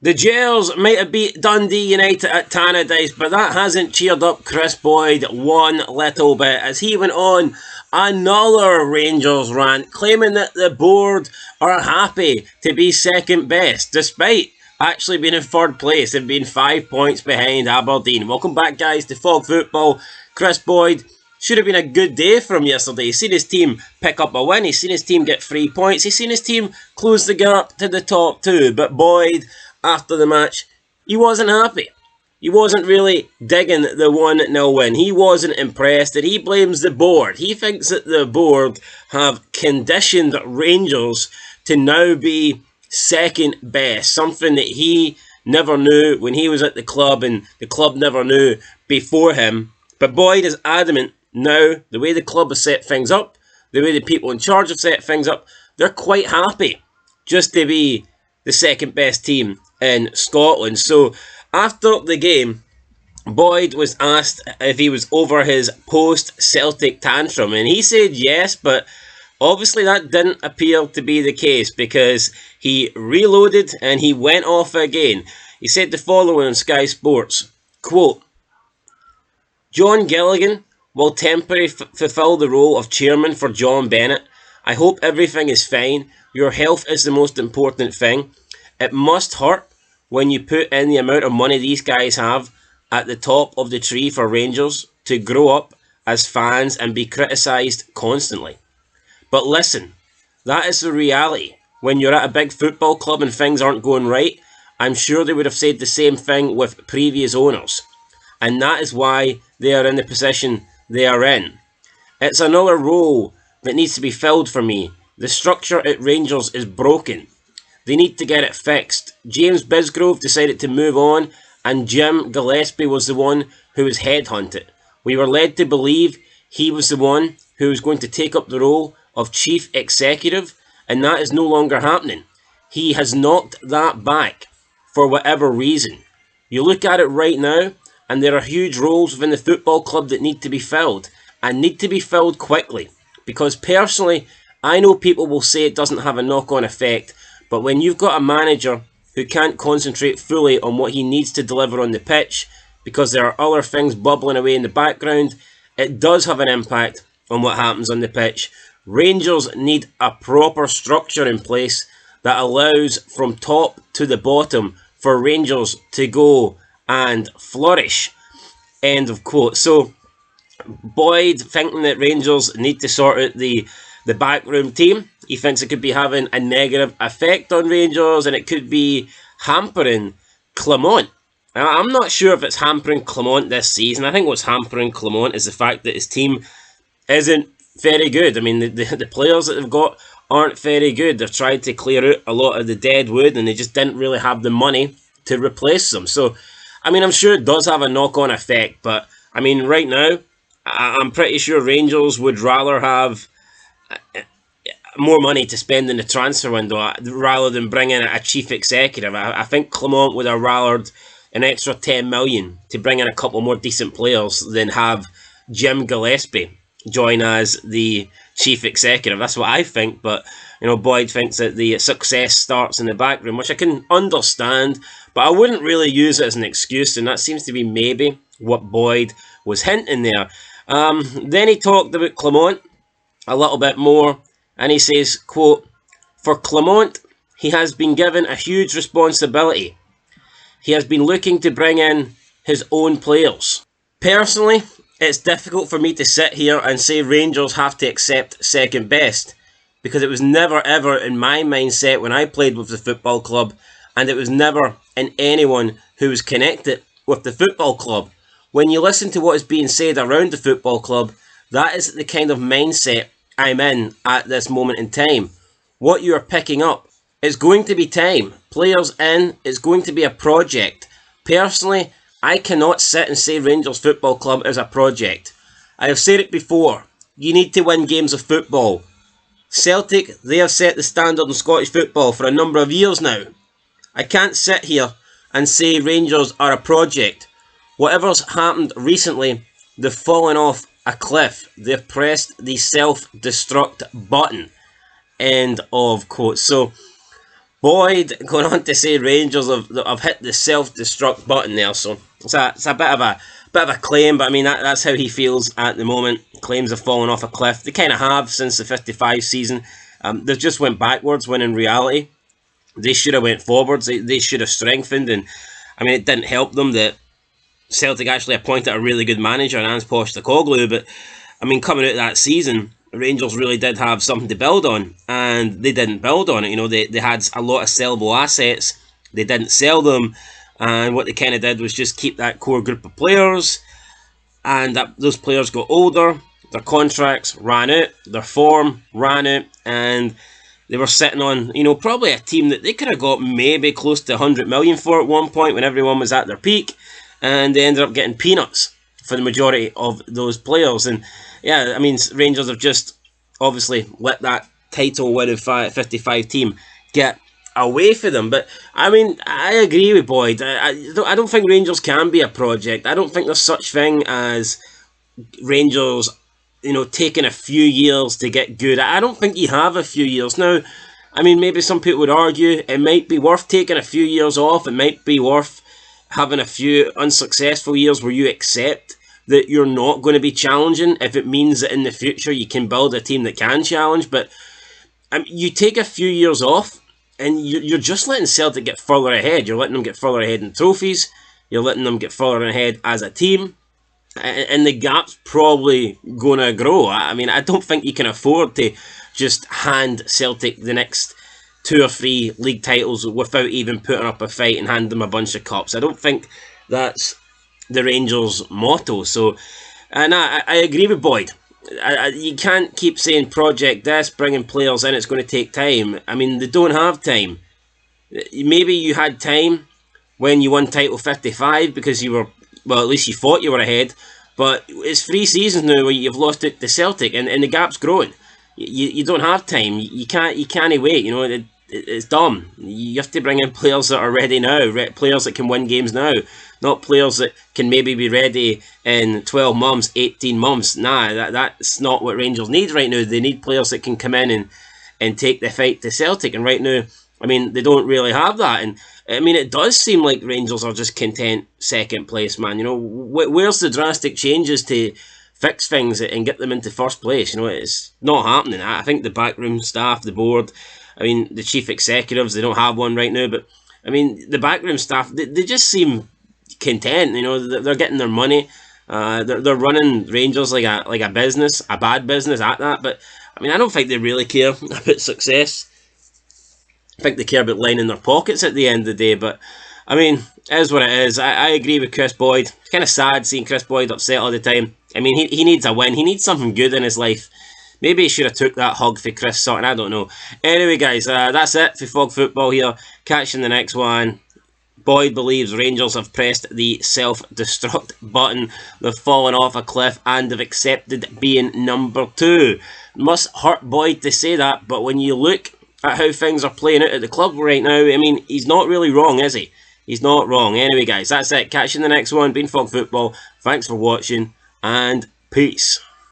The Gels might have beat Dundee United at Tannadice, but that hasn't cheered up Kris Boyd one little bit as he went on another Rangers rant, claiming that the board are happy to be second best, despite actually being in third place and being 5 points behind Aberdeen. Welcome back, guys, to Fog Football. Kris Boyd, should have been a good day for him yesterday. He's seen his team pick up a win. He's seen his team get 3 points. He's seen his team close the gap to the top two. But Boyd, after the match, he wasn't happy. He wasn't really digging the 1-0 win. He wasn't impressed, and he blames the board. He thinks that the board have conditioned Rangers to now be second best, something that he never knew when he was at the club, and the club never knew before him. But Boyd is adamant now, the way the club has set things up, the way the people in charge have set things up, they're quite happy just to be the second best team in Scotland. So after the game, Boyd was asked if he was over his post-Celtic tantrum, and he said yes, but obviously that didn't appear to be the case because he reloaded and he went off again. He said the following on Sky Sports, quote, "John Gilligan will temporarily fulfil the role of chairman for John Bennett. I hope everything is fine. Your health is the most important thing. It must hurt when you put in the amount of money these guys have at the top of the tree for Rangers to grow up as fans and be criticised constantly. But listen, that is the reality. When you're at a big football club and things aren't going right, I'm sure they would have said the same thing with previous owners. And that is why they are in the position they are in. It's another role that needs to be filled for me. The structure at Rangers is broken. They need to get it fixed. James Bisgrove decided to move on, and Jim Gillespie was the one who was headhunted. We were led to believe he was the one who was going to take up the role of chief executive, and that is no longer happening. He has knocked that back for whatever reason. You look at it right now, and there are huge roles within the football club that need to be filled, and need to be filled quickly. Because personally, I know people will say it doesn't have a knock-on effect, but when you've got a manager who can't concentrate fully on what he needs to deliver on the pitch, because there are other things bubbling away in the background, it does have an impact on what happens on the pitch. Rangers need a proper structure in place that allows from top to the bottom for Rangers to go and flourish. End of quote. So Boyd thinking that Rangers need to sort out the backroom team. He thinks it could be having a negative effect on Rangers and it could be hampering Clement. Now, I'm not sure if it's hampering Clement this season. I think what's hampering Clement is the fact that his team isn't very good. I mean, the players that they've got aren't very good. They've tried to clear out a lot of the dead wood and they just didn't really have the money to replace them. So, I mean, I'm sure it does have a knock-on effect, but, I mean, right now, I'm pretty sure Rangers would rather have more money to spend in the transfer window rather than bring in a chief executive. I think Clement would have rathered an extra 10 million to bring in a couple more decent players than have Jim Gillespie join as the chief executive. That's what I think, but you know, Boyd thinks that the success starts in the back room, which I can understand, but I wouldn't really use it as an excuse, and that seems to be maybe what Boyd was hinting there. Then he talked about Clement a little bit more, and he says, quote, "For Clement, he has been given a huge responsibility. He has been looking to bring in his own players. Personally, it's difficult for me to sit here and say Rangers have to accept second best, because it was never ever in my mindset when I played with the football club, and it was never in anyone who was connected with the football club. When you listen to what is being said around the football club, that is the kind of mindset I'm in at this moment in time. What you are picking up is going to be time. Players in, it's going to be a project. Personally, I cannot sit and say Rangers Football Club is a project. I have said it before. You need to win games of football. Celtic, they have set the standard in Scottish football for a number of years now. I can't sit here and say Rangers are a project. Whatever's happened recently, they've fallen off a cliff. They've pressed the self-destruct button." End of quote. So, Boyd going on to say Rangers have hit the self-destruct button there, so it's a bit of a claim, but I mean that's how he feels at the moment. Claims have fallen off a cliff. They kind of have since the 55 season. They've just went backwards when in reality they should have went forwards. They should have strengthened, and I mean it didn't help them that Celtic actually appointed a really good manager, Ange Postecoglou, but I mean coming out of that season, Rangers really did have something to build on, and they didn't build on it. You know, they had a lot of sellable assets. They didn't sell them, and what they kind of did was just keep that core group of players, and those players got older, their contracts ran out, their form ran out, and they were sitting on, you know, probably a team that they could have got maybe close to 100 million for at one point when everyone was at their peak, and they ended up getting peanuts for the majority of those players. And yeah, I mean, Rangers have just obviously let that title winning 55 team get away for them. But I mean, I agree with Boyd. I don't think Rangers can be a project. I don't think there's such thing as Rangers, you know, taking a few years to get good. I don't think you have a few years. Now, I mean, maybe some people would argue it might be worth taking a few years off. It might be worth having a few unsuccessful years where you accept that you're not going to be challenging if it means that in the future you can build a team that can challenge. But you take a few years off and you're just letting Celtic get further ahead. You're letting them get further ahead in trophies. You're letting them get further ahead as a team. And the gap's probably going to grow. I mean, I don't think you can afford to just hand Celtic the next 2 or 3 league titles without even putting up a fight and hand them a bunch of cups. I don't think that's the Rangers' motto. So, and I agree with Boyd. You can't keep saying project this, bringing players in, it's going to take time. I mean, they don't have time. Maybe you had time when you won title 55 because you were, well, at least you thought you were ahead, but it's 3 seasons now where you've lost it to Celtic, and the gap's growing. You don't have time. You can't wait. You know, it's dumb. You have to bring in players that are ready now, players that can win games now, not players that can maybe be ready in 12 months, 18 months. Nah, that's not what Rangers need right now. They need players that can come in and take the fight to Celtic, and right now, I mean, they don't really have that. And I mean, it does seem like Rangers are just content second place, man. You know, where's the drastic changes to fix things and get them into first place? You know, it's not happening. I think the backroom staff, the board, I mean, the chief executives, they don't have one right now, but I mean, the backroom staff, they just seem content. You know, they're getting their money. They're running Rangers like a business, a bad business at that. But I mean, I don't think they really care about success. I think they care about lining their pockets at the end of the day. But I mean, it is what it is. I agree with Chris Boyd. It's kind of sad seeing Chris Boyd upset all the time. I mean, he needs a win. He needs something good in his life. Maybe he should have took that hug for Chris Sutton. I don't know. Anyway, guys, that's it for Fog Football here. Catch you in the next one. Boyd believes Rangers have pressed the self-destruct button. They've fallen off a cliff and have accepted being number 2. Must hurt Boyd to say that, but when you look at how things are playing out at the club right now, I mean, he's not really wrong, is he? He's not wrong. Anyway, guys, that's it. Catch you in the next one. Been Fog Football. Thanks for watching, and peace.